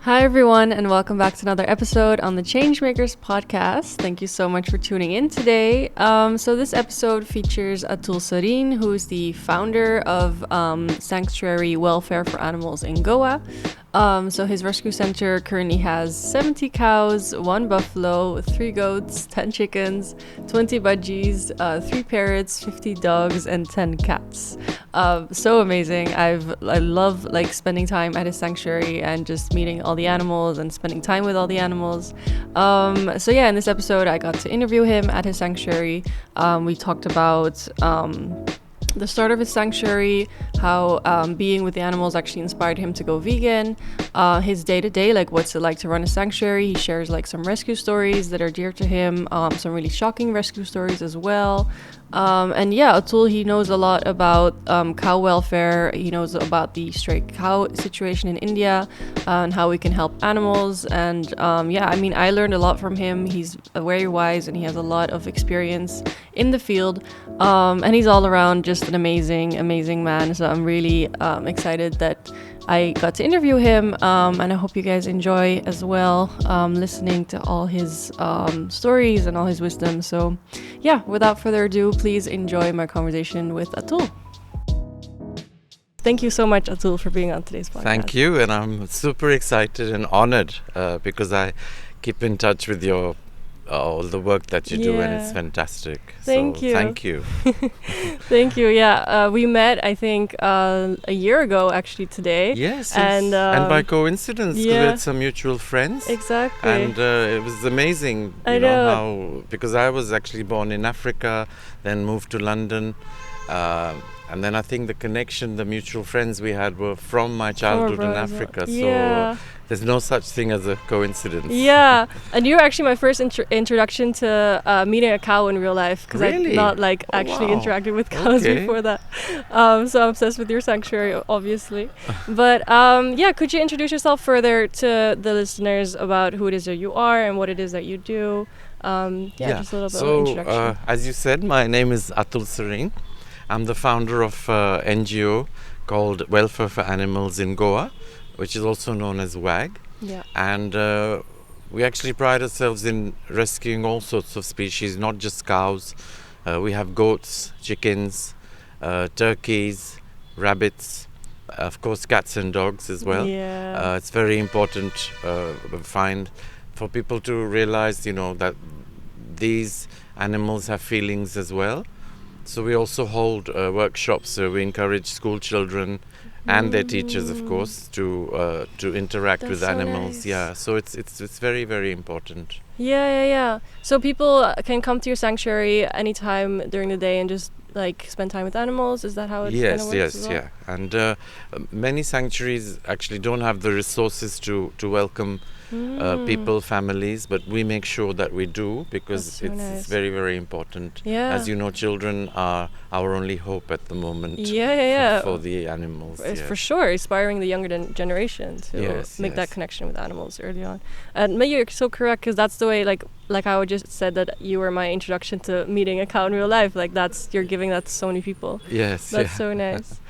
Hi, everyone, and welcome back to another episode on the Changemakers podcast. Thank you so much for tuning in today. So this episode features Atul Sarin, who is the founder of Sanctuary Welfare for Animals in Goa. So his rescue center currently has 70 cows, 1 buffalo, 3 goats, 10 chickens, 20 budgies, 3 parrots, 50 dogs, and 10 cats. So amazing. I love spending time at his sanctuary and just meeting all the animals and spending time with all the animals. So yeah, in this episode, I got to interview him at his sanctuary. We talked about the start of his sanctuary, how being with the animals actually inspired him to go vegan, his day-to-day, like what's it like to run a sanctuary. He shares like some rescue stories that are dear to him, some really shocking rescue stories as well. And yeah, Atul, he knows a lot about cow welfare. He knows about the stray cow situation in India and how we can help animals. And yeah, I mean, I learned a lot from him. He's very wise and he has a lot of experience in the field. And he's all around just an amazing man. So I'm really excited that I got to interview him, and I hope you guys enjoy as well, listening to all his stories and all his wisdom. So yeah, without further ado, please enjoy my conversation with Atul. Thank you so much, Atul, for being on today's podcast. Thank you, and I'm super excited and honored because I keep in touch with your all the work that you do, and it's fantastic. Thank you. Thank you. Thank you. Yeah, we met, I think, a year ago, actually, today. Yes, and by coincidence, we had some mutual friends. Exactly. And it was amazing, you know, how, because I was actually born in Africa, then moved to London, and then I think the connection, the mutual friends we had were from my childhood in Africa. So there's no such thing as a coincidence. Yeah, and you were actually my first introduction to meeting a cow in real life, because I've not actually interacted with cows before that. So I'm obsessed with your sanctuary, obviously. But yeah, could you introduce yourself further to the listeners about who it is that you are and what it is that you do? Just a little bit of an introduction. As you said, my name is Atul Sarin. I'm the founder of an NGO called Welfare for Animals in Goa, which is also known as WAG. Yeah. And we actually pride ourselves in rescuing all sorts of species, not just cows. We have goats, chickens, turkeys, rabbits, of course cats and dogs as well. Yeah. It's very important, find, for people to realize, you know, that these animals have feelings as well. So we also hold workshops. We encourage school children and their teachers, of course, to interact with animals. Nice. Yeah, so it's very, very important. Yeah. So people can come to your sanctuary anytime during the day and just spend time with animals. Is that how it kind of works? Yes, yeah. And many sanctuaries actually don't have the resources to welcome people, families, but we make sure that we do, because it's very, very important. Yeah. As you know, children are our only hope at the moment. For the animals. For sure, inspiring the younger generation to make that connection with animals early on. And maybe you're so correct, because that's the way, like I just said, that you were my introduction to meeting a cow in real life. You're giving that to so many people. Yes. That's so nice.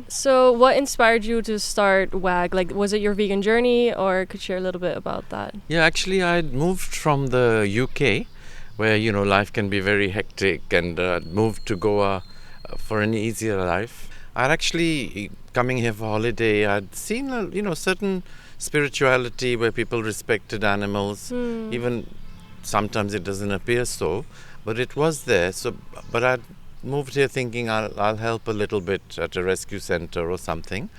So what inspired you to start WAG? Was it your vegan journey, or could you share a little bit about that? Yeah, actually I'd moved from the UK, where, you know, life can be very hectic, and moved to Goa for an easier life. I'd actually, coming here for holiday, I'd seen, certain spirituality where people respected animals. Even sometimes it doesn't appear so, but it was there. So, but I'd moved here thinking I'll help a little bit at a rescue center or something,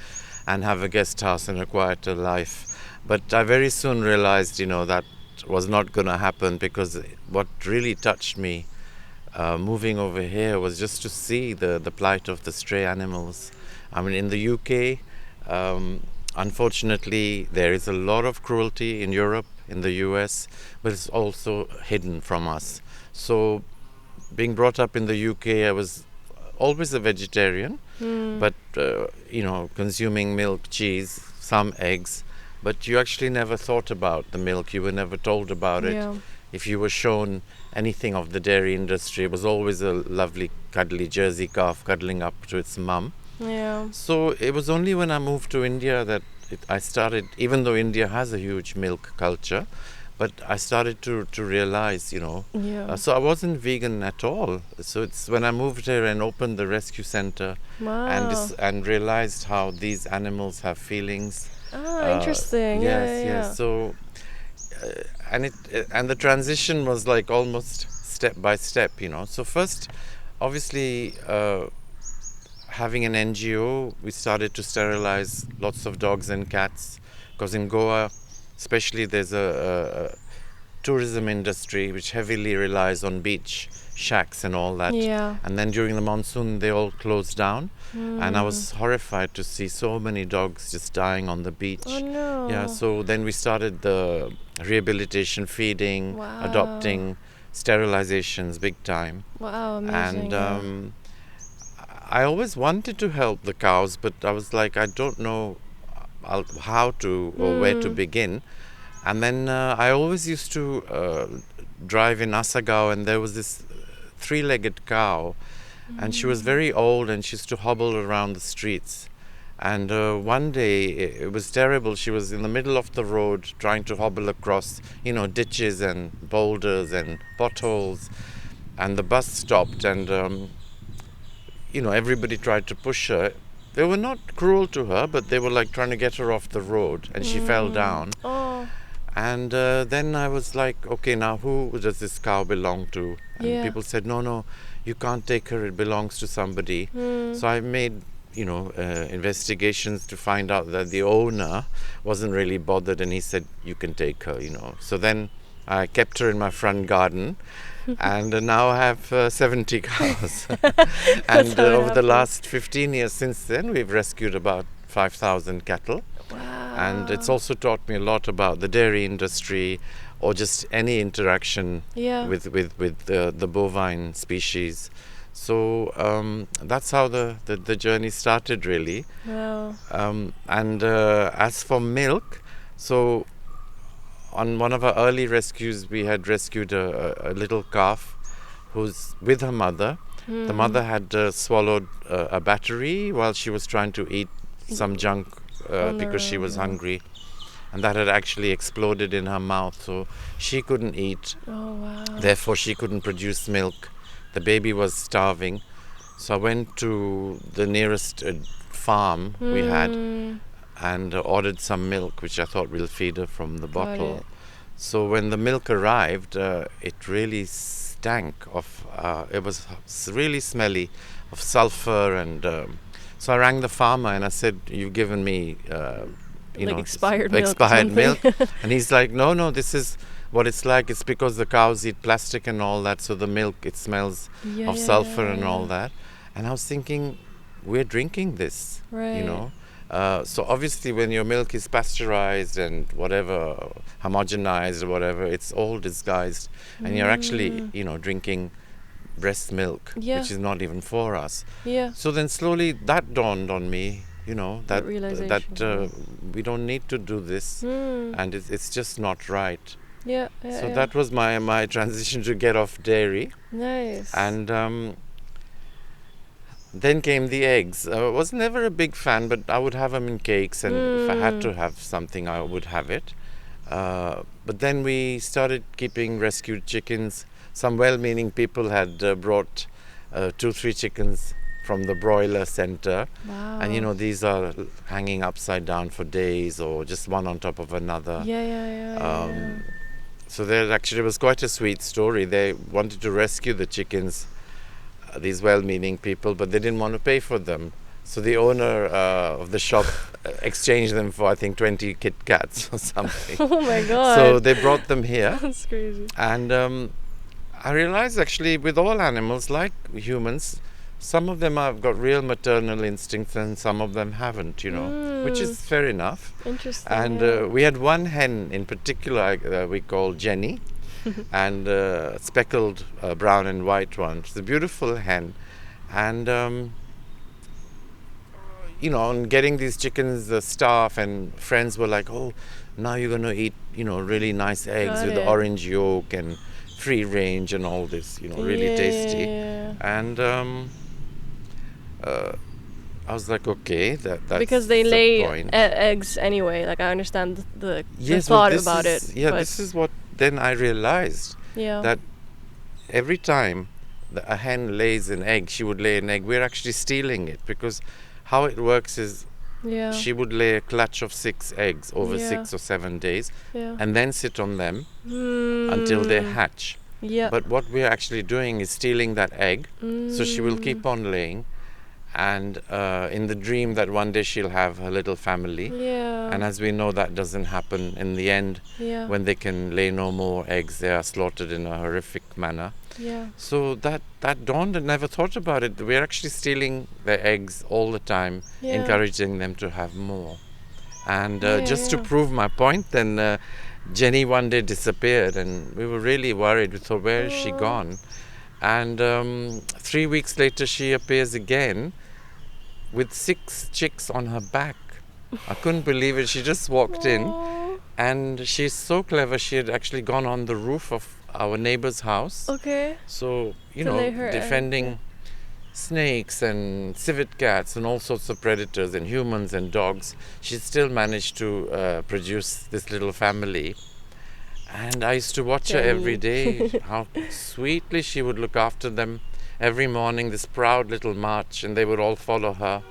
and have a guest house and a quieter life. But I very soon realized, that was not going to happen, because what really touched me moving over here was just to see the plight of the stray animals. I mean, in the UK, unfortunately, there is a lot of cruelty in Europe, in the US, but it's also hidden from us. So, being brought up in the UK, I was always a vegetarian, but, consuming milk, cheese, some eggs. But you actually never thought about the milk. You were never told about it. If you were shown anything of the dairy industry, it was always a lovely, cuddly Jersey calf cuddling up to its mum. Yeah. So it was only when I moved to India that I started, even though India has a huge milk culture, but I started to realize, Yeah. so I wasn't vegan at all. So it's when I moved here and opened the rescue center Wow. and realized how these animals have feelings. Interesting. Yes, Yeah. yes. So and the transition was like almost step by step. So first, obviously, having an NGO, we started to sterilize lots of dogs and cats, because in Goa, especially, there's a tourism industry which heavily relies on beach shacks and all that. Yeah. And then during the monsoon, they all closed down. And I was horrified to see so many dogs just dying on the beach. Oh no. Yeah, so then we started the rehabilitation, feeding, Wow. adopting, sterilizations, big time. Wow, amazing. And I always wanted to help the cows, but I was like, I don't know how to or where to begin. And then I always used to drive in Asagao, and there was this three-legged cow, and she was very old, and she used to hobble around the streets. And one day, it was terrible. She was in the middle of the road trying to hobble across, ditches and boulders and potholes. And the bus stopped, and, everybody tried to push her. They were not cruel to her, but they were like trying to get her off the road, and she fell down. Oh. And then I was like, okay, now who does this cow belong to? And people said, no, you can't take her, it belongs to somebody. So I made, investigations to find out that the owner wasn't really bothered, and he said, you can take her, So then I kept her in my front garden, and now I have 70 cows. And over the last 15 years since then, we've rescued about 5,000 cattle. Wow. And it's also taught me a lot about the dairy industry, or just any interaction with the bovine species. So that's how the journey started, really. Wow. And as for milk, so on one of our early rescues, we had rescued a little calf who's with her mother. The mother had swallowed a battery while she was trying to eat some junk because she was hungry, and that had actually exploded in her mouth, so she couldn't eat. Oh wow. Therefore she couldn't produce milk. The baby was starving, so I went to the nearest farm we had and ordered some milk, which I thought we'll feed her from the bottle. So when the milk arrived, it really stank of it was really smelly of sulfur, and so I rang the farmer and I said, you've given me expired milk. And he's like, no, this is what it's like. It's because the cows eat plastic and all that, so the milk, it smells of sulfur and all that. And I was thinking, we're drinking this, right. So obviously when your milk is pasteurized and whatever, homogenized or whatever, it's all disguised, and you're actually drinking breast milk, which is not even for us. So then slowly that dawned on me, that we don't need to do this, and it's just not right. So that was my transition to get off dairy. Nice. And then came the eggs. I was never a big fan, but I would have them in cakes, and if I had to have something, I would have it. But then we started keeping rescued chickens. Some well-meaning people had brought 2-3 chickens from the broiler center. Wow. And these are hanging upside down for days, or just one on top of another. So there actually was quite a sweet story. They wanted to rescue the chickens, these well-meaning people, but they didn't want to pay for them. So the owner of the shop exchanged them for, I think, 20 Kit Kats or something. Oh my God. So they brought them here. That's crazy. And I realized, actually, with all animals, like humans, some of them have got real maternal instincts and some of them haven't, which is fair enough. Interesting. And we had one hen in particular we called Jenny, and speckled brown and white one. She's a beautiful hen. And on getting these chickens, the staff and friends were like, oh, now you're going to eat, really nice eggs with the orange yolk and free range and all this, really tasty. And I was like, okay, that's because they the lay point. Eggs anyway. Like I understand the Yes, well, thought this about is, it. yeah, but this is what then I realized, yeah. that every time a hen lays an egg, she would lay an egg, we're actually stealing it, because how it works is Yeah. she would lay a clutch of 6 eggs over Yeah. 6 or 7 days Yeah. and then sit on them until they hatch. Yeah. But what we're actually doing is stealing that egg, so she will keep on laying, and in the dream that one day she'll have her little family. Yeah. And as we know, that doesn't happen in the end. Yeah. When they can lay no more eggs, they are slaughtered in a horrific manner. Yeah. So that dawned, and never thought about it. We're actually stealing their eggs all the time, Yeah. encouraging them to have more. And Yeah, just to yeah. prove my point, then Jenny one day disappeared, and we were really worried. We thought, where is she gone? And 3 weeks later, she appears again with 6 chicks on her back. I couldn't believe it. She just walked in, and she's so clever. She had actually gone on the roof of our neighbor's house. Okay. So, To lay her egg, defending snakes and civet cats and all sorts of predators and humans and dogs, she still managed to produce this little family. And I used to watch her every day, how sweetly she would look after them. Every morning, this proud little march, and they would all follow her.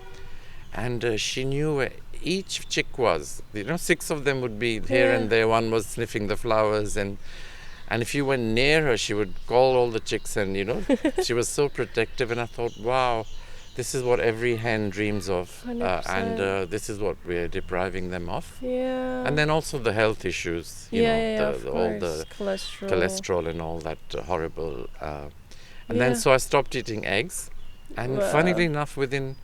And she knew where each chick was. 6 of them would be here and there. One was sniffing the flowers, and if you went near her, she would call all the chicks, and she was so protective. And I thought, wow, this is what every hen dreams of, and this is what we're depriving them of. Yeah. And then also the health issues, all the cholesterol and all that horrible. And then so I stopped eating eggs, and funnily enough, within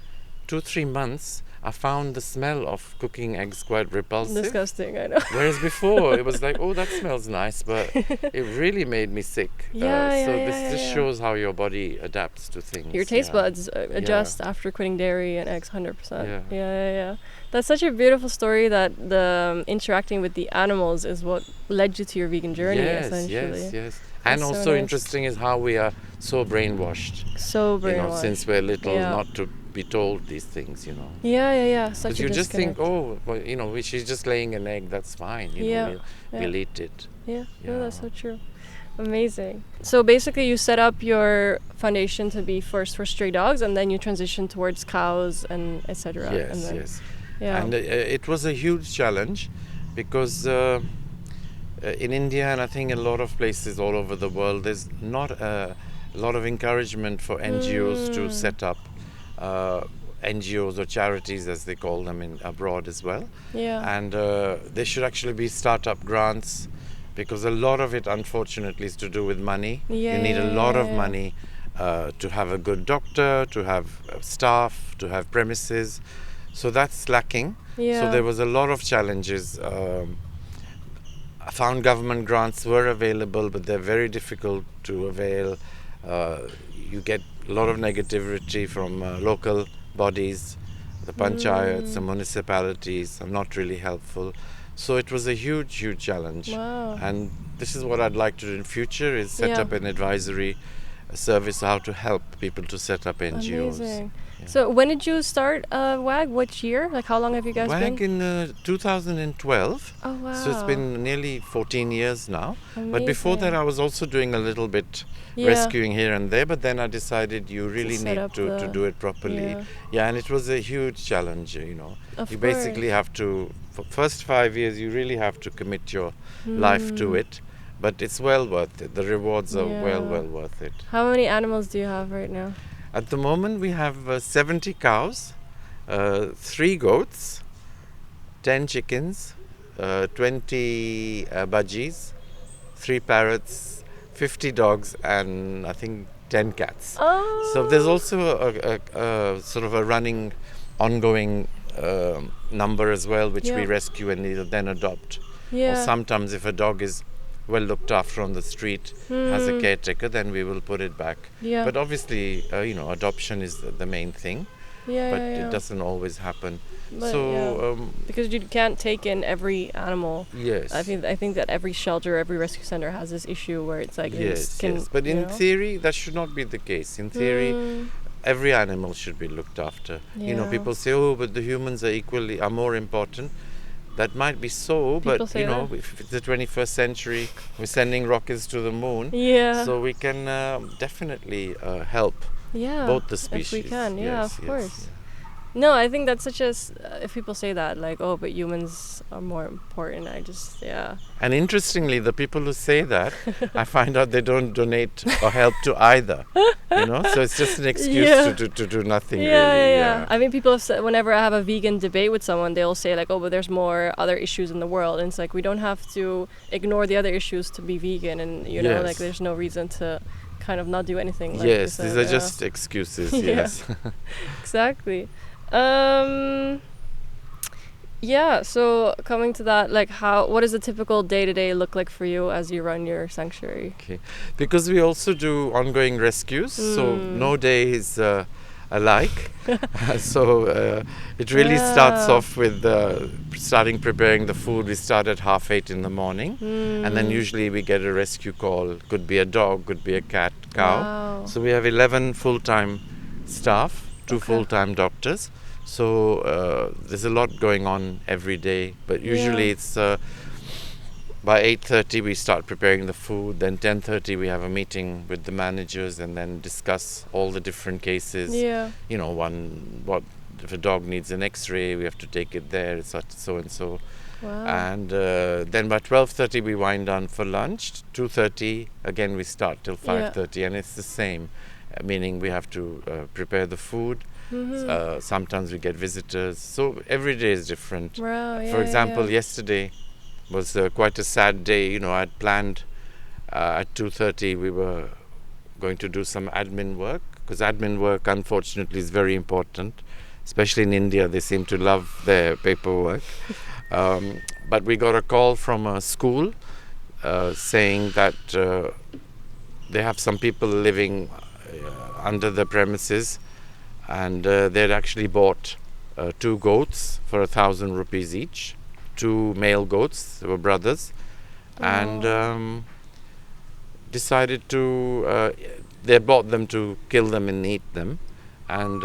2-3 months, I found the smell of cooking eggs quite repulsive. Disgusting, I know. Whereas before it was like, oh, that smells nice, but it really made me sick. So this just shows how your body adapts to things. Your taste buds adjust after quitting dairy and eggs 100%. Yeah. That's such a beautiful story, that the interacting with the animals is what led you to your vegan journey, essentially. Yes. And That's also so nice. Interesting is how we are so brainwashed. Since we're little, not to be told these things, Yeah. Such Because a you just think, disconnect. she's just laying an egg, that's fine. We'll eat it. Yeah, no, that's so true. Amazing. So basically you set up your foundation to be first for stray dogs, and then you transition towards cows and etc. Yes. Yeah. And it was a huge challenge, because in India, and I think in a lot of places all over the world, there's not a lot of encouragement for NGOs to set up NGOs or charities, as they call them abroad as well. Yeah. And there should actually be startup grants, because a lot of it, unfortunately, is to do with money. You need a lot of money to have a good doctor, to have staff, to have premises. So that's lacking. Yeah. So there was a lot of challenges. I found government grants were available, but they're very difficult to avail. You get a lot of negativity from local bodies, the panchayats, the municipalities are not really helpful. So it was a huge challenge. Wow. And this is what I'd like to do in future, is set up an advisory service, how to help people to set up NGOs. Amazing. Yeah. So when did you start WAG? Which year? Like how long have you guys been? WAG in 2012. Oh wow. So it's been nearly 14 years now. Amazing. But before that I was also doing a little bit rescuing here and there, but then I decided you really need to do it properly. And it was a huge challenge, Of basically have to, for first 5 years you really have to commit your life to it. But it's well worth it. The rewards are well worth it. How many animals do you have right now? At the moment we have 70 cows, 3 goats, 10 chickens, 20 budgies, 3 parrots, 50 dogs, and I think 10 cats. Oh. So there's also a sort of a running, ongoing number as well, which we rescue and either then adopt. Or sometimes if a dog is well looked after on the street, has a caretaker, then we will put it back. But obviously, adoption is the main thing. But it doesn't always happen. But because you can't take in every animal. Yes. I think that every shelter, every rescue center has this issue where it's like yes. But in theory, that should not be the case. In theory, every animal should be looked after. You know, Yeah. people say, oh, but the humans are more important. That might be so, People but say you know, that. if it's the 21st century, we're sending rockets to the moon, Yeah. so we can definitely help Yeah. both the If species. we can, yeah, Yes, of yes, course. yeah. No, I think that's such a. If people say that, like, oh, but humans are more important, I just, yeah. And interestingly, the people who say that, I find out they don't donate or help to either. You know, so it's just an excuse Yeah. to do nothing Yeah, really. yeah. I mean, people have said, whenever I have a vegan debate with someone, they'll say, like, oh, but there's more other issues in the world. And it's like, we don't have to ignore the other issues to be vegan. And, you know, like, Yes. there's no reason to kind of not do anything. Like Yes, you these said, are just excuses. Yeah. Yes. Exactly. Yeah, so coming to that, like, what does a typical day-to-day look like for you as you run your sanctuary? Okay, because we also do ongoing rescues, so no day is alike. So it really starts Yeah. off with starting preparing the food. We start at 8:30 in the morning, and then usually we get a rescue call. Could be a dog, could be a cat, cow. Wow. So we have 11 full-time staff, 2 Okay. full-time doctors. So there's a lot going on every day, but usually Yeah. it's by 8:30 we start preparing the food. Then 10:30 we have a meeting with the managers and then discuss all the different cases. Yeah. You know, what if a dog needs an X-ray, we have to take it there. It's so and so. Wow. And then by 12:30 we wind down for lunch. 2:30 again we start till 5:30, and it's the same, meaning we have to prepare the food. Sometimes we get visitors, so every day is different. Wow, For example, yesterday was quite a sad day. You know, I'd planned at 2:30 we were going to do some admin work, because admin work unfortunately is very important, especially in India. They seem to love their paperwork. But we got a call from a school saying that they have some people living under the premises, and they'd actually bought 2 goats for 1,000 rupees each. 2 male goats, they were brothers, and decided to they bought them to kill them and eat them, and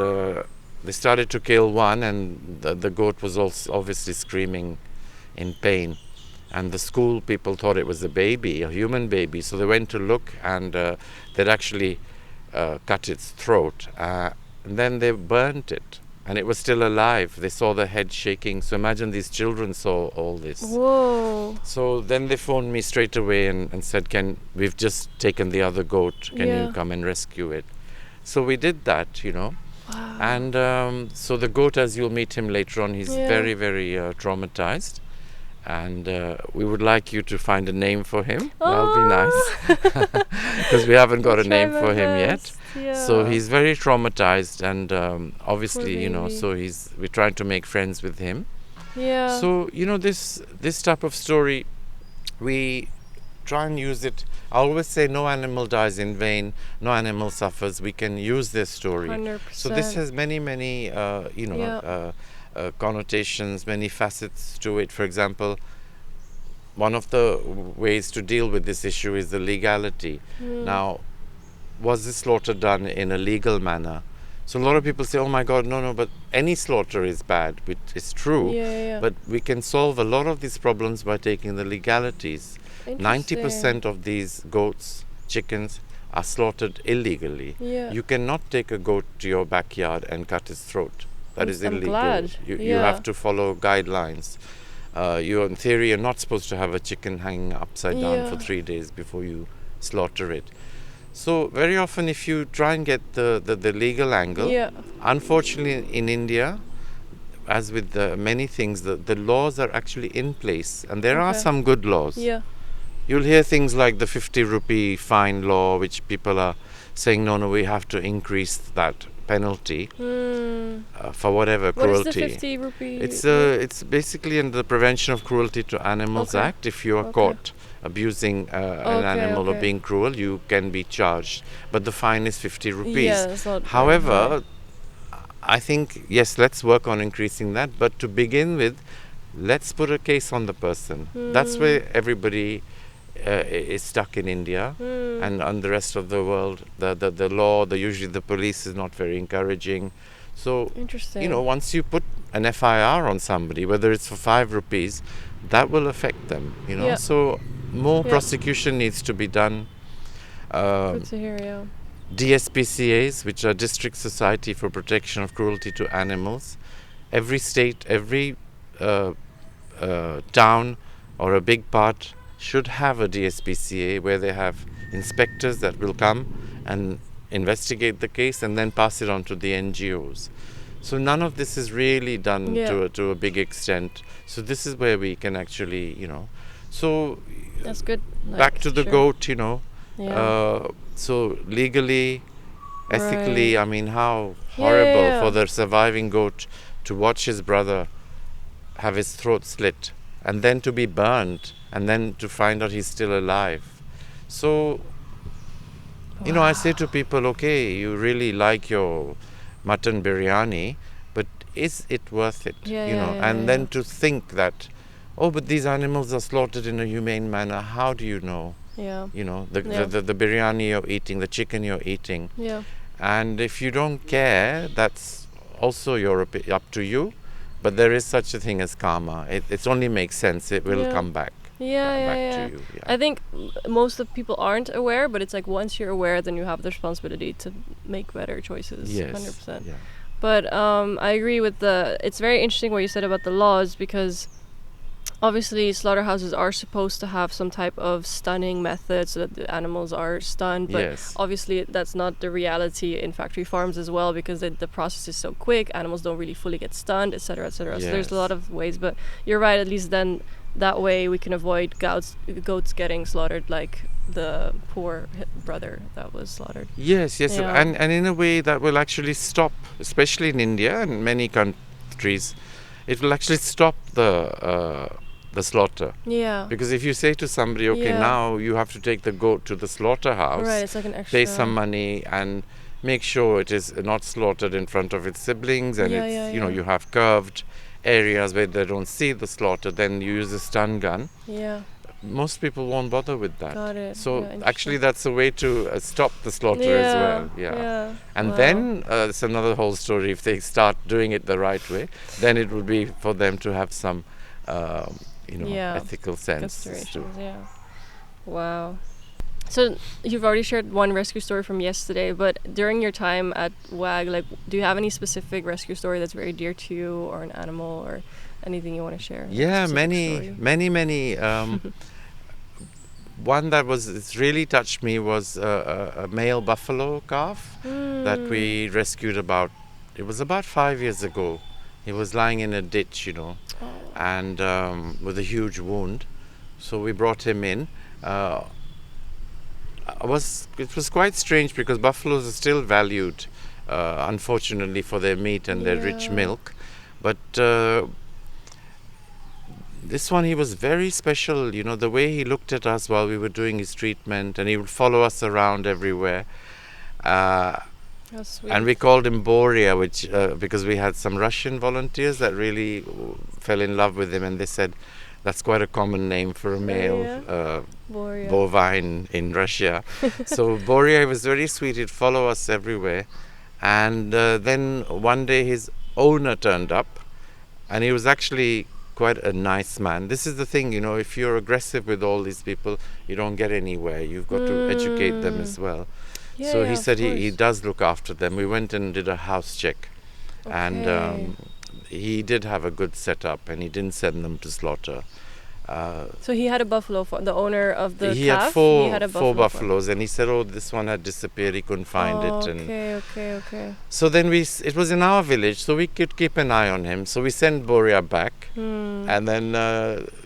they started to kill one, and the goat was also obviously screaming in pain, and the school people thought it was a baby, a human baby, so they went to look, and they'd actually cut its throat, and then they burnt it, and it was still alive. They saw the head shaking. So imagine these children saw all this. Whoa. So then they phoned me straight away and said, we've just taken the other goat, can you come and rescue it? So we did that, you know. Wow. And so the goat, as you'll meet him later on, he's very, very traumatized. And we would like you to find a name for him. That'll be nice, because we haven't got a name for him yet. Yeah. So he's very traumatized, and obviously, you know, baby. so we're trying to make friends with him. Yeah. So, you know, this type of story, we try and use it. I always say no animal dies in vain, no animal suffers. We can use this story. 100%. So this has many, connotations, many facets to it. For example, one of the ways to deal with this issue is the legality. Now, was this slaughter done in a legal manner? So a lot of people say, oh my God, no, but any slaughter is bad, which is true. Yeah. But we can solve a lot of these problems by taking the legalities. 90% of these goats, chickens, are slaughtered illegally. Yeah. You cannot take a goat to your backyard and cut its throat. That is I'm illegal. glad. You have to follow guidelines. You, in theory, are not supposed to have a chicken hanging upside down for 3 days before you slaughter it. So very often, if you try and get the legal angle, unfortunately in India, as with many things, the laws are actually in place, and there are some good laws. Yeah. You'll hear things like the 50 rupee fine law, which people are saying, no, we have to increase that penalty for whatever cruelty. What is the 50 rupee? It's basically in the Prevention of Cruelty to Animals Act. If you are caught abusing an animal or being cruel, you can be charged. But the fine is 50 rupees. Yeah, that's not However, I think, yes, let's work on increasing that. But to begin with, let's put a case on the person. That's where everybody is stuck in India, and on the rest of the world, the law, usually the police is not very encouraging. So, Interesting. once you put an FIR on somebody, whether it's for 5 rupees, that will affect them. Yeah. So more Yeah. prosecution needs to be done. Good to hear. Yeah. DSPCAs, which are District Society for Protection of Cruelty to Animals. Every state, every town or a big part should have a DSPCA where they have inspectors that will come and investigate the case and then pass it on to the NGOs. So none of this is really done to a big extent. So this is where we can actually, So that's good. Back to the goat, Yeah. So legally, ethically, Right. I mean, how horrible Yeah. for the surviving goat to watch his brother have his throat slit and then to be burned and then to find out he's still alive. So, I say to people, okay, you really like your mutton biryani, but is it worth it? And then to think that, but these animals are slaughtered in a humane manner. How do you know? Yeah. The biryani you're eating, the chicken you're eating. Yeah. And if you don't care, that's also up to you. But there is such a thing as karma. It only makes sense. It will come back. To you. Yeah. I think most of people aren't aware, but it's like once you're aware, then you have the responsibility to make better choices. Yes. 100%. Yeah. But I agree with it's very interesting what you said about the laws, because obviously slaughterhouses are supposed to have some type of stunning method so that the animals are stunned, but obviously that's not the reality in factory farms as well, because the process is so quick, animals don't really fully get stunned, etc., etc. So there's a lot of ways, but you're right, at least then that way we can avoid goats getting slaughtered like the poor brother that was slaughtered. Yes. And in a way that will actually stop, especially in India and many countries, it will actually stop the slaughter. Yeah. Because if you say to somebody, now you have to take the goat to the slaughterhouse, right, it's like an extra, pay some money and make sure it is not slaughtered in front of its siblings, and you have curved areas where they don't see the slaughter, then you use a stun gun. Yeah. Most people won't bother with that. Got it. So actually that's a way to stop the slaughter as well. Yeah. And then it's another whole story. If they start doing it the right way, then it will be for them to have some ethical sense. Wow. So you've already shared one rescue story from yesterday, but during your time at WAG, do you have any specific rescue story that's very dear to you, or an animal, or anything you want to share? Yeah, many. One that it's really touched me was a male buffalo calf that we rescued it was about 5 years ago. He was lying in a ditch, and with a huge wound. So we brought him in. It was quite strange because buffaloes are still valued, unfortunately, for their meat and their rich milk. But this one, he was very special, the way he looked at us while we were doing his treatment, and he would follow us around everywhere. And we called him Boria, which because we had some Russian volunteers that really fell in love with him, and they said that's quite a common name for a male bovine in Russia. So Boria was very sweet. He'd follow us everywhere. And then one day his owner turned up, and he was actually quite a nice man. This is the thing, if you're aggressive with all these people, you don't get anywhere. You've got to educate them as well. So he said he does look after them. We went and did a house check. And he did have a good setup, and he didn't send them to slaughter. So he had a buffalo, the owner of the calf? He had four buffaloes, and he said, this one had disappeared, he couldn't find it. And okay. So then it was in our village, so we could keep an eye on him. So we sent Boria back. And then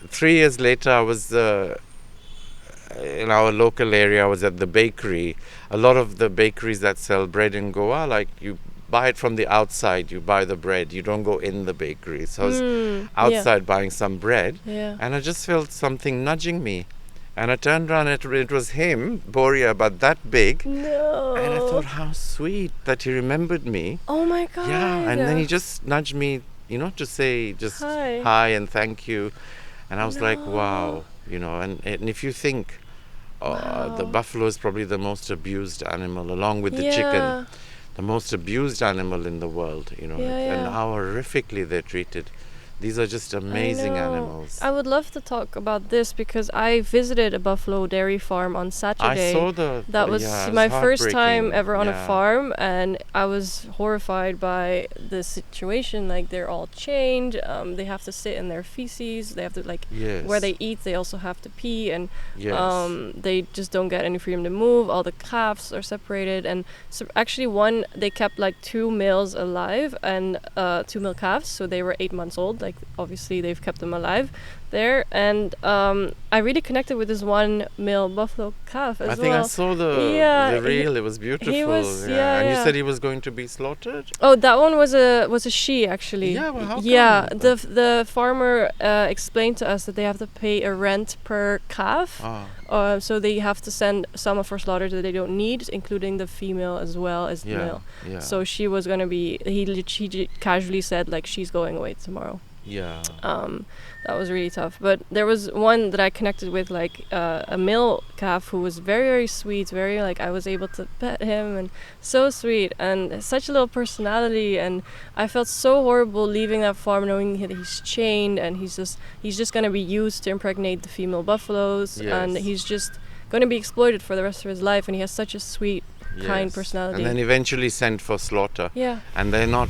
3 years later, I was in our local area. I was at the bakery. A lot of the bakeries that sell bread in Goa, you buy it from the outside, you buy the bread, you don't go in the bakery. So I was outside buying some bread, and I just felt something nudging me. And I turned around, and it was him, Boria, but that big. No. And I thought, how sweet that he remembered me. Oh my God. Yeah, and then he just nudged me, to say just hi and thank you. And I was like, wow, and if you think the buffalo is probably the most abused animal, along with the chicken, the most abused animal in the world, and how horrifically they're treated. These are just amazing animals. I would love to talk about this because I visited a buffalo dairy farm on Saturday. I saw that was my first time ever on a farm, and I was horrified by the situation. Like, they're all chained. They have to sit in their feces. They have to where they eat. They also have to pee, and they just don't get any freedom to move. All the calves are separated, and so actually they kept like 2 males alive and 2 male calves, so they were 8 months old. Like, obviously they've kept them alive there, and I really connected with this one male buffalo calf as well. I think I saw the reel. It was beautiful. He was, and you said he was going to be slaughtered? Oh, that one was a she, actually. Yeah, well, how come? The farmer explained to us that they have to pay a rent per calf. So they have to send some for slaughter that they don't need, including the female as well as the male. Yeah. So she was going to be, he casually said, like, she's going away tomorrow. Yeah. That was really tough. But there was one that I connected with, like a male calf who was very, very sweet, very, like, I was able to pet him, and so sweet, and such a little personality. And I felt so horrible leaving that farm, knowing that he's chained, and he's just going to be used to impregnate the female buffaloes, and he's just going to be exploited for the rest of his life. And he has such a sweet, kind personality. And then eventually sent for slaughter. Yeah. And they're not,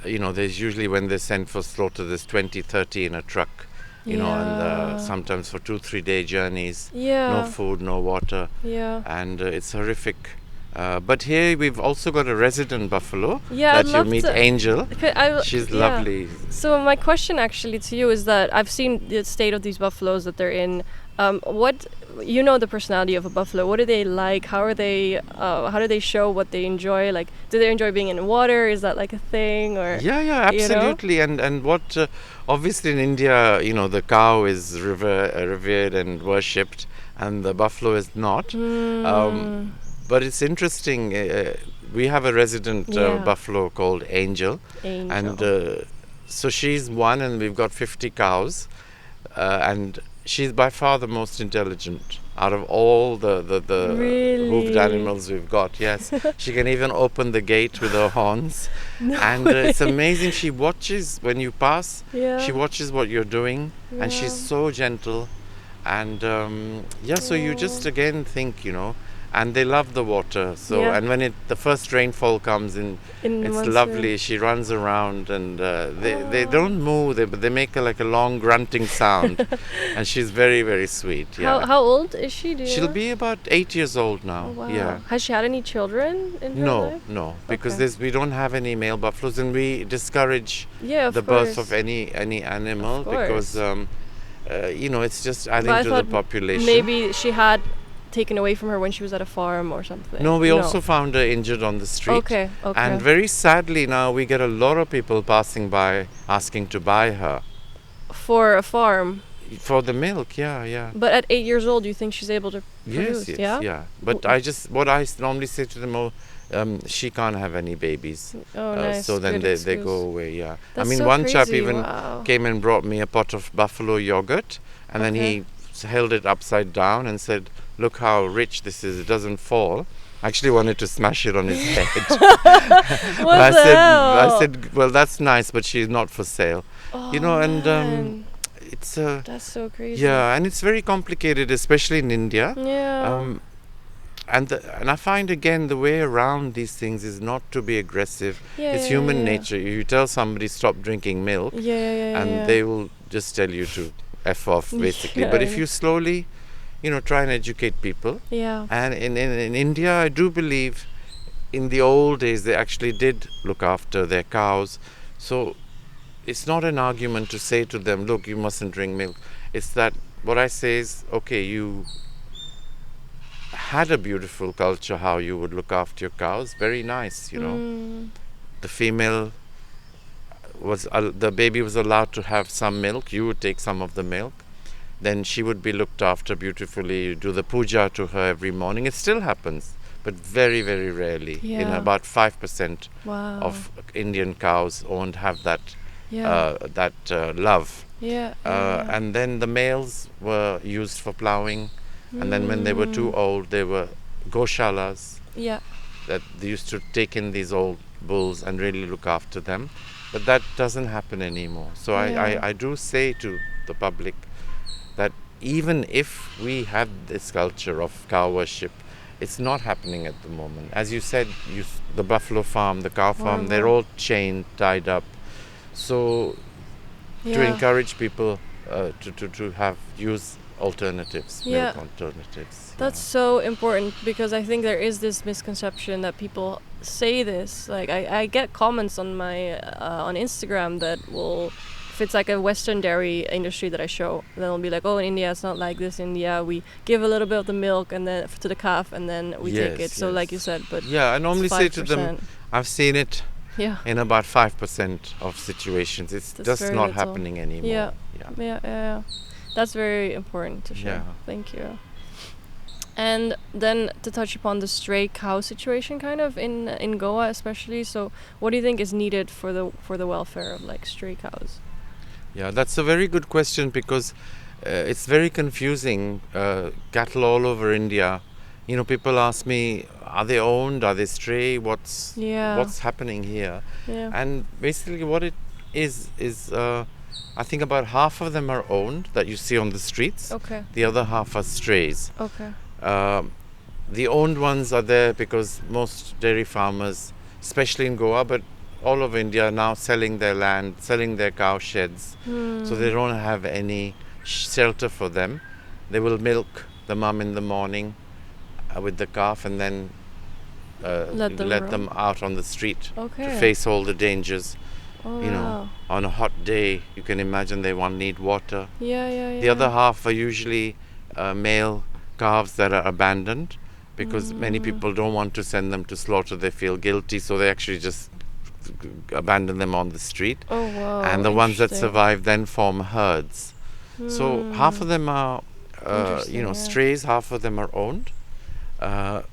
there's usually, when they're sent for slaughter, there's 20, 30 in a truck, and sometimes for 2-3 day journeys. No food, no water. And it's horrific. But here we've also got a resident buffalo that you meet, Angel. She's lovely. So my question actually to you is that I've seen the state of these buffaloes that they're in. What the personality of a buffalo? What do they like? How are they? How do they show what they enjoy? Like, do they enjoy being in water? Is that like a thing? Or absolutely. And what obviously in India, the cow is revered and worshipped, and the buffalo is not. But it's interesting. We have a resident buffalo called Angel. And so she's one, and we've got 50 cows, and she's by far the most intelligent out of all the hooved animals we've got. Yes, she can even open the gate with her horns. It's amazing. She watches when you pass. She watches what you're doing, and she's so gentle. And so you just again think, and they love the water. So and when the first rainfall comes in it's lovely. She runs around, and they don't move. They make a long grunting sound, and she's very, very sweet. Yeah. How old is she? She'll be about 8 years old now. Oh, wow. Yeah. Has she had any children in her life? No, because we don't have any male buffaloes, and we discourage the birth of any animal because it's just adding to the population. Maybe she had taken away from her when she was at a farm or something. No, we also found her injured on the street. Okay. And very sadly now we get a lot of people passing by asking to buy her. For a farm? For the milk, yeah. But at 8 years old, do you think she's able to produce? Yes, yeah. But what I normally say to them, she can't have any babies. Oh, nice. So then they go away, yeah. That's one crazy. chap even came and brought me a pot of buffalo yogurt, and then he held it upside down and said, "Look how rich this is, it doesn't fall." I actually wanted to smash it on his head. I said, well, that's nice, but she's not for sale. And it's that's so crazy. Yeah, and it's very complicated, especially in India. Yeah. And I find again the way around these things is not to be aggressive. It's human nature. You tell somebody stop drinking milk, and they will just tell you to F off, basically. But if you slowly try and educate people. Yeah. And in India, I do believe in the old days they actually did look after their cows. So it's not an argument to say to them, look, you mustn't drink milk. It's that what I say is, okay, you had a beautiful culture how you would look after your cows. Very nice, The female the baby was allowed to have some milk. You would take some of the milk. Then she would be looked after beautifully. You do the puja to her every morning. It still happens, but very, very rarely. In about 5% of Indian cows won't have that love. And then the males were used for plowing, and then when they were too old, they were goshalas. That they used to take in these old bulls and really look after them, but that doesn't happen anymore. So I do say to the public that even if we had this culture of cow worship, it's not happening at the moment. As you said, the buffalo farm, the cow farm, they're all chained, tied up. So to encourage people to have use alternatives, milk alternatives. That's so important, because I think there is this misconception that people say this. Like I get comments on my on Instagram that will, if it's like a Western dairy industry that I show, they'll be like, oh, in India it's not like this. In India we give a little bit of the milk and then to the calf and then we take it. So like you said, but I normally say to them, I've seen it in about 5% of situations. It's just not little. Happening anymore. That's very important to share. Thank you. And then to touch upon the stray cow situation, kind of in Goa especially. So, what do you think is needed for the welfare of like stray cows? Yeah, that's a very good question, because it's very confusing. Cattle all over India. You know, people ask me, are they owned? Are they stray? What's happening here? And basically, what it is I think about half of them are owned that you see on the streets. Okay. The other half are strays. Okay. The owned ones are there because most dairy farmers, especially in Goa, but all over India, are now selling their land, selling their cow sheds. So they don't have any shelter for them. They will milk the mum in the morning with the calf, and then let them out on the street to face all the dangers. On a hot day, you can imagine they need water. The other half are usually male calves that are abandoned, because many people don't want to send them to slaughter. They feel guilty, so they actually just abandon them on the street. And the ones that survive then form herds. So half of them are strays, half of them are owned. And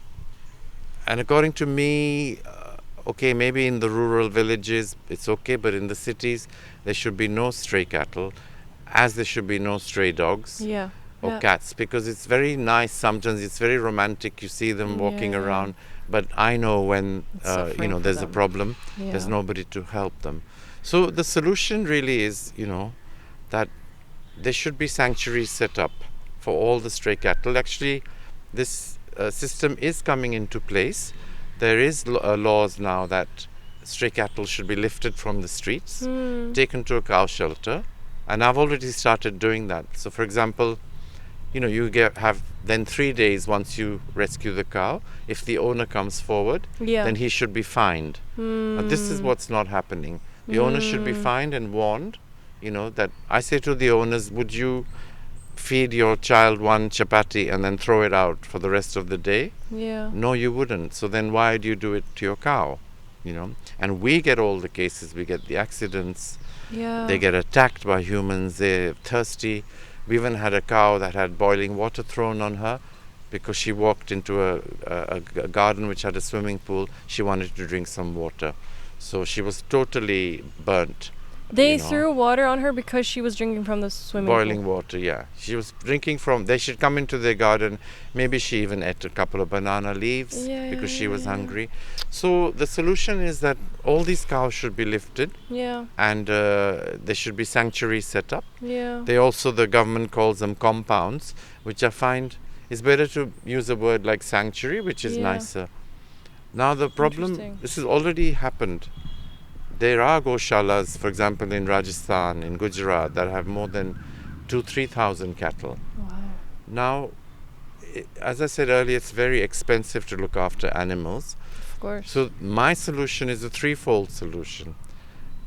according to me, maybe in the rural villages it's okay, but in the cities there should be no stray cattle, as there should be no stray dogs or cats, because it's very nice sometimes, it's very romantic, you see them walking around, but I know when there's a problem, there's nobody to help them. So the solution really is that there should be sanctuaries set up for all the stray cattle. Actually, this system is coming into place. There is laws now that stray cattle should be lifted from the streets, taken to a cow shelter, and I've already started doing that. So, for example, you have then 3 days once you rescue the cow. If the owner comes forward, then he should be fined. But this is what's not happening. The owner should be fined and warned. That I say to the owners, would you feed your child one chapati and then throw it out for the rest of the day? No, you wouldn't. So then why do you do it to your cow? And we get all the cases. We get the accidents. They get attacked by humans. They're thirsty. We even had a cow that had boiling water thrown on her because she walked into a garden which had a swimming pool. She wanted to drink some water, so she was totally burnt. They threw water on her because she was drinking from the swimming pool. Boiling water, she was drinking from. They should come into their garden. Maybe she even ate a couple of banana leaves because she was hungry. So the solution is that all these cows should be lifted. And there should be sanctuaries set up. The government calls them compounds, which I find is better to use a word like sanctuary, which is nicer. Now the problem, this has already happened. There are goshalas, for example, in Rajasthan, in Gujarat, that have more than 2,000-3,000 cattle. Wow. Now, as I said earlier, it's very expensive to look after animals. Of course. So my solution is a threefold solution.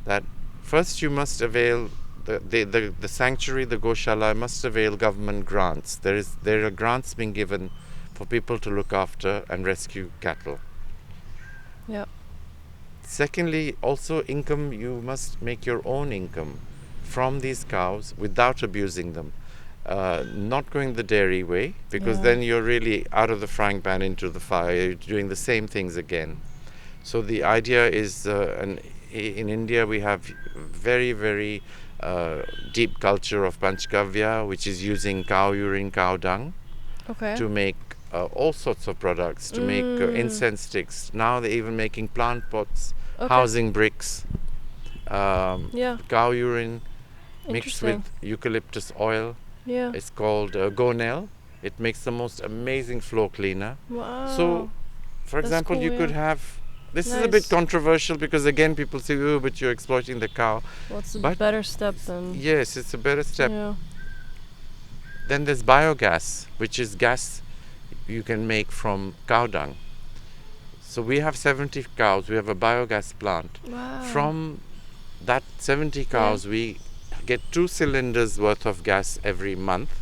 That first you must avail, the sanctuary, the goshala, must avail government grants. There are grants being given for people to look after and rescue cattle. Secondly, also income, you must make your own income from these cows without abusing them. Not going the dairy way, because then you're really out of the frying pan into the fire. You're doing the same things again. So the idea is, in India we have very, very deep culture of Panchgavya, which is using cow urine, cow dung to make all sorts of products, to make incense sticks. Now they're even making plant pots, housing bricks, cow urine mixed with eucalyptus oil. It's called Gonel. It makes the most amazing floor cleaner. Wow. So, for example, you could have... This is a bit controversial because, again, people say, oh, but you're exploiting the cow. Well, it's a better step than... Yes, it's a better step. Then there's biogas, which is gas you can make from cow dung. So we have 70 cows. We have a biogas plant. Wow. From that 70 cows, we get 2 cylinders worth of gas every month.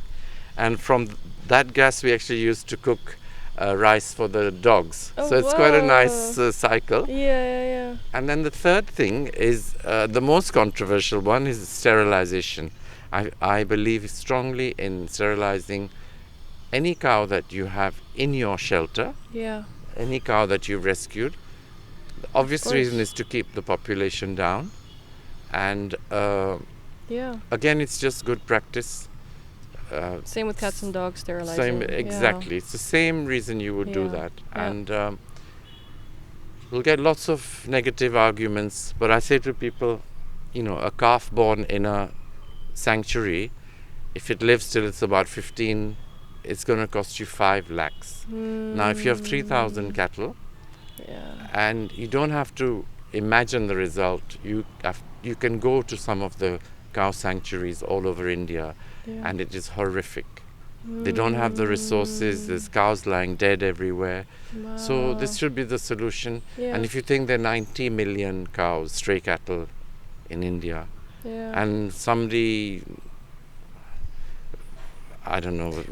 And from that gas, we actually use to cook rice for the dogs. So it's quite a nice cycle. And then the third thing is the most controversial one is sterilization. I believe strongly in sterilizing any cow that you have in your shelter, any cow that you've rescued. The obvious reason is to keep the population down. And again, it's just good practice. Same with cats and dogs, sterilizing. Exactly. It's the same reason you would do that. And we'll get lots of negative arguments, but I say to people, a calf born in a sanctuary, if it lives till it's about 15, it's going to cost you 5 lakhs. Now, if you have 3,000 cattle, and you don't have to imagine the result, you can go to some of the cow sanctuaries all over India, and it is horrific. They don't have the resources. There's cows lying dead everywhere. So this should be the solution. And if you think there are 90 million cows, stray cattle in India, and somebody, I don't know,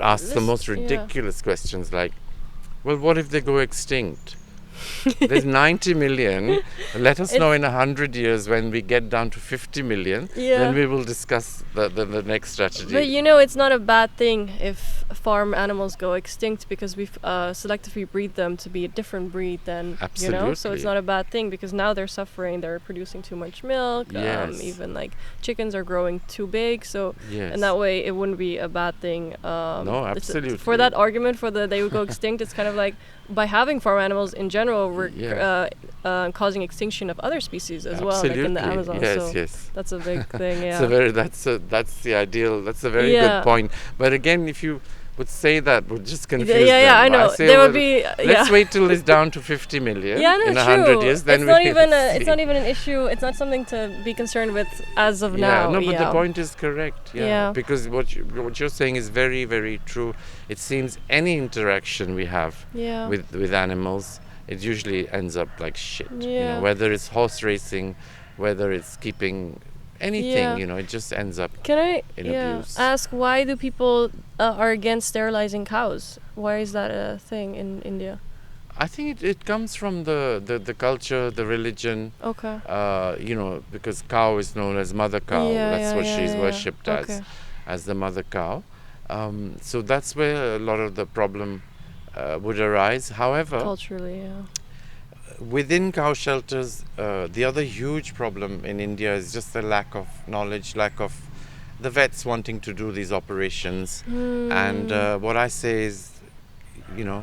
asks the most ridiculous questions like, well, what if they go extinct? There's 90 million. Let us know in 100 years when we get down to 50 million. Then we will discuss the next strategy. But it's not a bad thing if farm animals go extinct, because we've selectively breed them to be a different breed than, so it's not a bad thing, because now they're suffering, they're producing too much milk, even like chickens are growing too big, so in that way it wouldn't be a bad thing. No, absolutely. For that argument for they would go extinct, it's kind of like, by having farm animals in general, we're causing extinction of other species as well, like in the Amazon. Yes. That's a big thing. That's the ideal. That's a very good point. But again, if you would say that, would just confuse them. I know. There would be. Let's wait till it's down to 50 million in 100 years. Then it's not even an issue. It's not something to be concerned with as of now. No, but the point is correct. Because what you're saying is very, very true. It seems any interaction we have with animals, it usually ends up like shit. Whether it's horse racing, whether it's keeping anything, it just ends up in abuse. Ask, why do people are against sterilizing cows? Why is that a thing in India? I think it comes from the culture, the religion. Because cow is known as mother cow. That's what she's worshipped as the mother cow. So that's where a lot of the problem would arise. However, culturally, within cow shelters, the other huge problem in India is just the lack of knowledge, lack of the vets wanting to do these operations. And what I say is,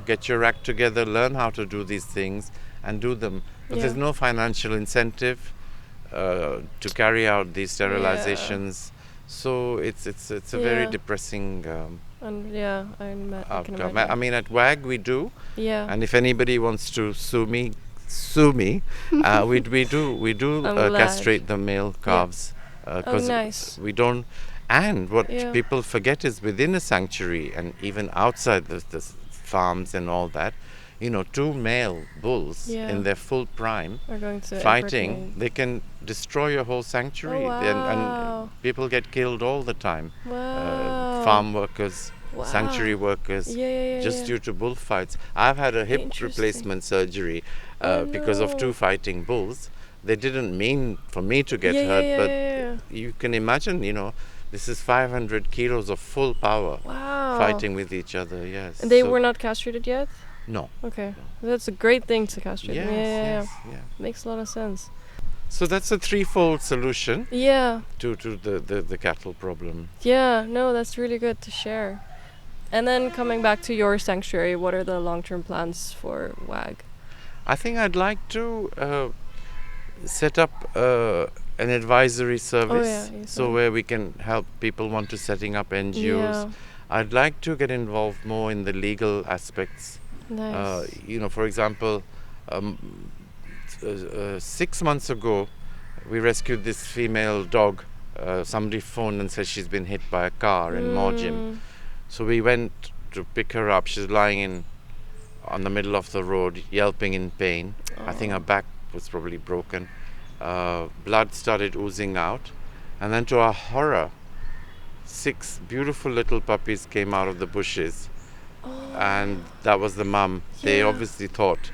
get your act together, learn how to do these things and do them. But there's no financial incentive to carry out these sterilizations. So it's a very depressing outcome. I mean, at WAG we do. And if anybody wants to sue me. We do castrate the male calves because we don't. And what people forget is within a sanctuary and even outside the farms and all that, 2 male bulls in their full prime are going to fighting. They can destroy your whole sanctuary, and people get killed all the time. Farm workers. Sanctuary workers, just due to bullfights. I've had a hip replacement surgery because of 2 fighting bulls. They didn't mean for me to get hurt, but you can imagine, this is 500 kilos of full power fighting with each other. Yes. And they were not castrated yet? No. Okay. That's a great thing to castrate. Yes. Makes a lot of sense. So that's a threefold solution Yeah. to the cattle problem. Yeah, no, that's really good to share. And then coming back to your sanctuary, what are the long-term plans for WAG? I think I'd like to set up an advisory service, you so said. where we can help people want to setting up NGOs. Yeah. I'd like to get involved more in the legal aspects. Nice. For example, 6 months ago, we rescued this female dog. Somebody phoned and said she's been hit by a car in Morjim. So we went to pick her up. She's lying on the middle of the road, yelping in pain. I think her back was probably broken. Blood started oozing out. And then to our horror, 6 beautiful little puppies came out of the bushes. And that was the mum. They obviously thought,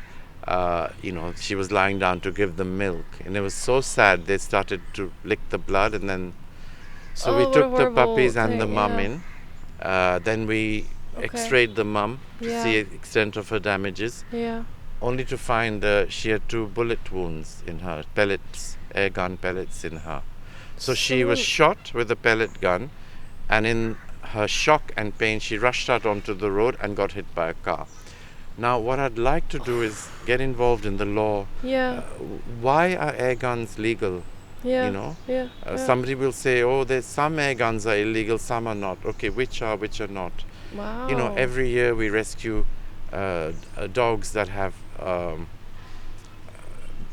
she was lying down to give them milk. And it was so sad. They started to lick the blood. And then, so we took the puppies and the mum in. Then we x-rayed the mum to see the extent of her damages. Yeah. Only to find she had 2 bullet wounds in her, pellets, air gun pellets in her. So she was shot with a pellet gun, and in her shock and pain, she rushed out onto the road and got hit by a car. Now, what I'd like to do is get involved in the law. Yeah. Why are air guns legal? Yeah. Somebody will say, there's some air guns are illegal, some are not. Okay, which are not? Wow. Every year we rescue dogs that have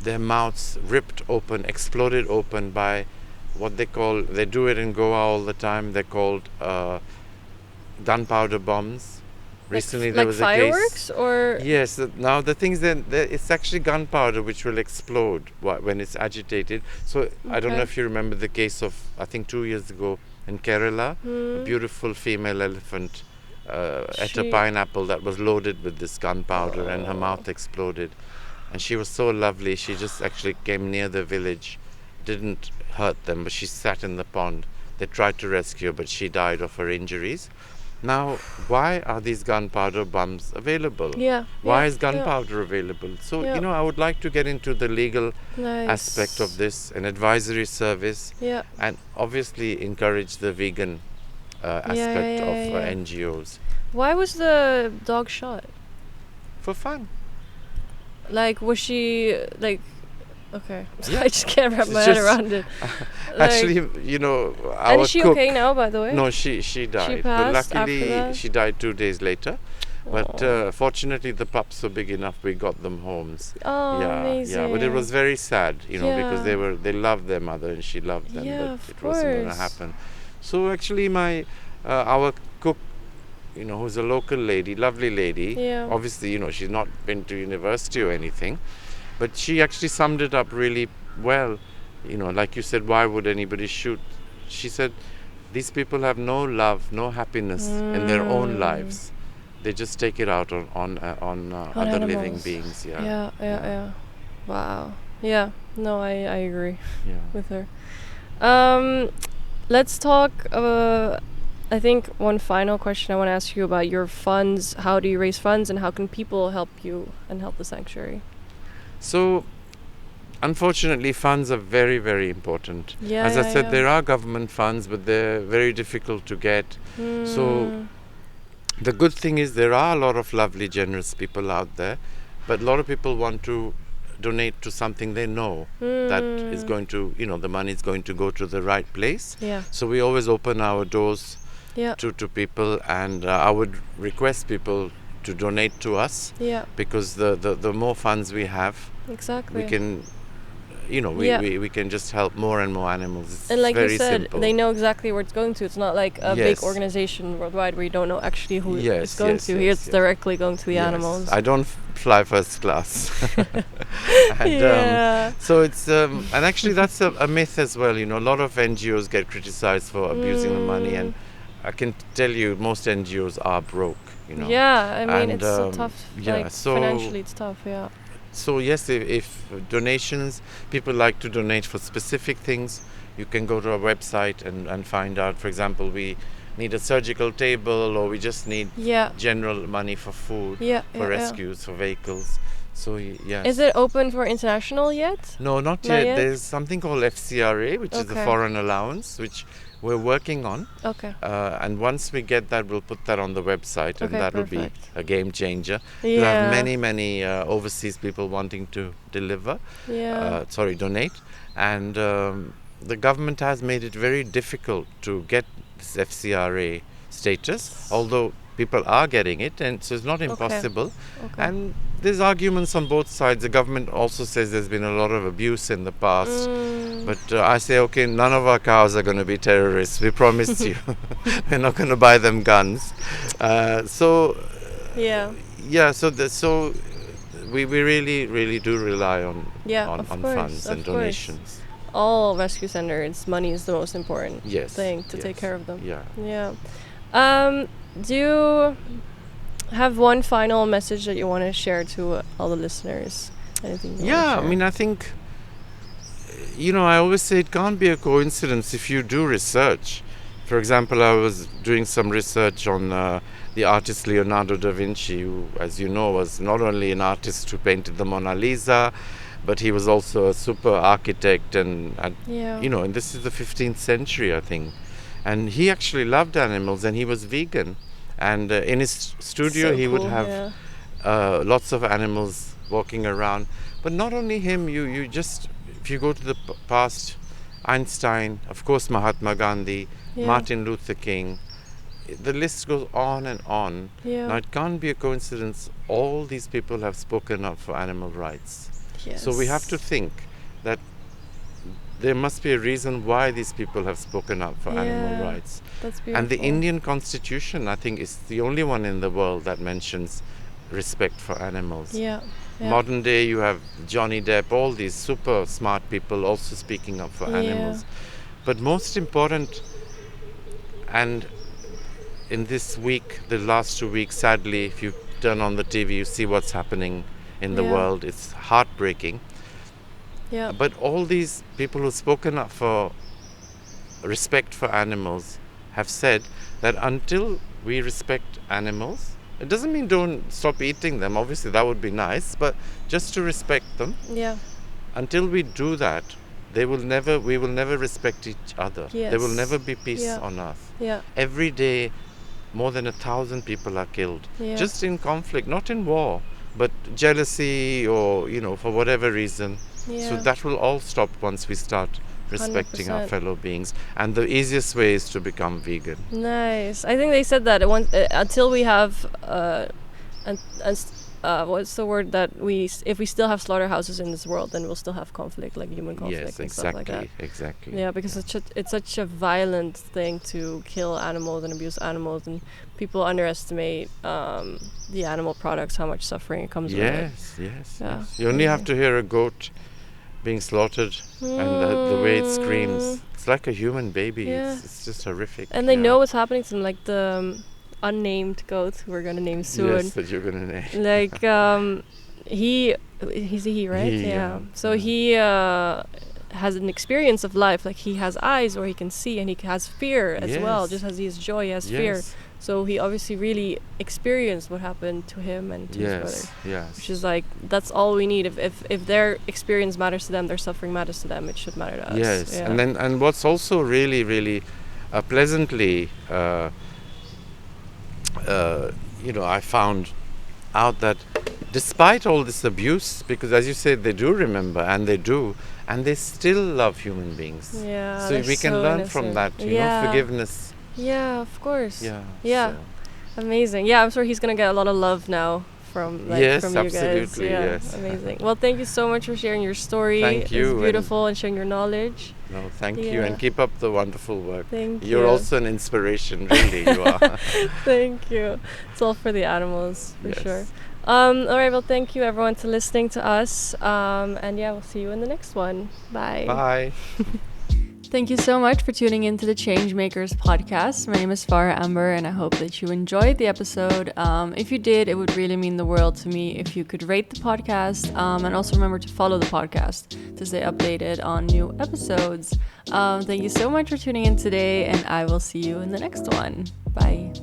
their mouths ripped open, exploded open by what they do it in Goa all the time. They're called gunpowder bombs. Recently there was a case. Like fireworks or? Yes. Now the thing is that it's actually gunpowder which will explode when it's agitated. So I don't know if you remember the case of, I think 2 years ago in Kerala, a beautiful female elephant ate a pineapple that was loaded with this gunpowder, and her mouth exploded. And she was so lovely. She just actually came near the village, didn't hurt them, but she sat in the pond. They tried to rescue her, but she died of her injuries. Now, why are these gunpowder bombs available? Why is gunpowder available? So, I would like to get into the legal aspect of this, an advisory service, and obviously encourage the vegan aspect of NGOs. Why was the dog shot? For fun. Like, was she, like... Okay. I just can't wrap my head around it. Actually, our And is she cook, okay now, by the way? No, she died. She but passed luckily, after that? she died 2 days later. But fortunately, the pups were big enough. We got them homes. Oh, amazing. Yeah. But it was very sad, because they loved their mother and she loved them. Yeah, but it wasn't going to happen. So actually, our cook, who's a local lady, lovely lady. Obviously, she's not been to university or anything, but she actually summed it up really well. Like you said, why would anybody shoot? She said, these people have no love, no happiness in their own lives. They just take it out on other animals. Living beings. Yeah. Wow. Yeah. No, I agree with her. Let's talk. I think one final question I want to ask you about your funds. How do you raise funds, and how can people help you and help the sanctuary? So, unfortunately, funds are very, very important. As I said, there are government funds, but they're very difficult to get. So, the good thing is there are a lot of lovely, generous people out there, but a lot of people want to donate to something they know that is going to, the money is going to go to the right place. So we always open our doors to people, and I would request people to donate to us, because the more funds we have, we can, we can just help more and more animals. It's and like very you said, simple. they know exactly where it's going to. It's not like a big organization worldwide where you don't know actually who it's going to. Here it's directly going to the animals. I don't fly first class. And, so it's and actually that's a myth as well. A lot of NGOs get criticized for abusing the money, and I can tell you most NGOs are broke. Yeah, I mean, it's so tough. So financially it's tough. So yes, if donations, people like to donate for specific things, you can go to our website and find out. For example, we need a surgical table, or we just need general money for food, for rescues, for vehicles. So yes. Is it open for international yet? No, not yet. There's something called FCRA, which is the Foreign Allowance, which we're working on. Okay. And once we get that, we'll put that on the website, and that will be a game changer. Yeah. We have many overseas people wanting to deliver. Yeah. Donate. And the government has made it very difficult to get this FCRA status, although people are getting it, and so it's not impossible. Okay. And there's arguments on both sides. The government also says there's been a lot of abuse in the past. But I say, okay, none of our cows are going to be terrorists. We promised you. We're not going to buy them guns. So we really do rely on funds and donations. All rescue centers, money is the most important thing to take care of them. Do you have one final message that you want to share to all the listeners? Anything? I mean, I think, I always say it can't be a coincidence if you do research. For example, I was doing some research on the artist Leonardo da Vinci, who, as you know, was not only an artist who painted the Mona Lisa, but he was also a super architect, and this is the 15th century, I think. And he actually loved animals, and he was vegan. And in his studio, he would have lots of animals walking around. But not only him, if you go to the past, Einstein, of course, Mahatma Gandhi, Martin Luther King, the list goes on and on. Now, it can't be a coincidence. All these people have spoken up for animal rights. So we have to think that there must be a reason why these people have spoken up for animal rights. That's beautiful. And the Indian Constitution, I think, is the only one in the world that mentions respect for animals. Modern day, you have Johnny Depp, all these super smart people also speaking up for animals. But most important, and in this week, the last 2 weeks, sadly, if you turn on the TV, you see what's happening in the world. It's heartbreaking. But all these people who've spoken up for respect for animals have said that until we respect animals, it doesn't mean don't stop eating them. Obviously, that would be nice, but just to respect them. Until we do that, we will never respect each other. There will never be peace on earth. Every day, more than 1,000 people are killed, just in conflict, not in war, but jealousy or for whatever reason. So that will all stop once we start respecting 100%. Our fellow beings, and the easiest way is to become vegan. Nice. I think they said that until we have what's the word that if we still have slaughterhouses in this world, then we'll still have conflict, like human conflict and stuff like that. Exactly. Yeah, because it's such a violent thing to kill animals and abuse animals, and people underestimate the animal products, how much suffering it comes with. Yes. You only have to hear a goat being slaughtered and the way it screams. It's like a human baby. It's just horrific. And they know what's happening to them, like the unnamed goat who we're going to name soon. Yes, that you're going to name. Like, he's a he, right? So he has an experience of life. Like, he has eyes where he can see, and he has fear as well. Just as he has joy, he has fear. So he obviously really experienced what happened to him and to his brother. Which is like, that's all we need. If their experience matters to them, their suffering matters to them, it should matter to us. And what's also really, really pleasantly, I found out that despite all this abuse, because as you said, they do remember, and they still love human beings. So we can learn from that, forgiveness. Yeah, of course. So. Amazing. Yeah, I'm sure he's gonna get a lot of love now from you guys. Absolutely. Amazing. Well, thank you so much for sharing your story. Thank you. It's beautiful, and sharing your knowledge. No, thank you, and keep up the wonderful work. Thank you. You're also an inspiration, really. You are. Thank you. It's all for the animals, for sure. All right. Well, thank you everyone for listening to us. And we'll see you in the next one. Bye. Bye. Thank you so much for tuning into the Changemakers podcast. My name is Farahamberh, and I hope that you enjoyed the episode. If you did, it would really mean the world to me if you could rate the podcast, and also remember to follow the podcast to stay updated on new episodes. Thank you so much for tuning in today, and I will see you in the next one. Bye.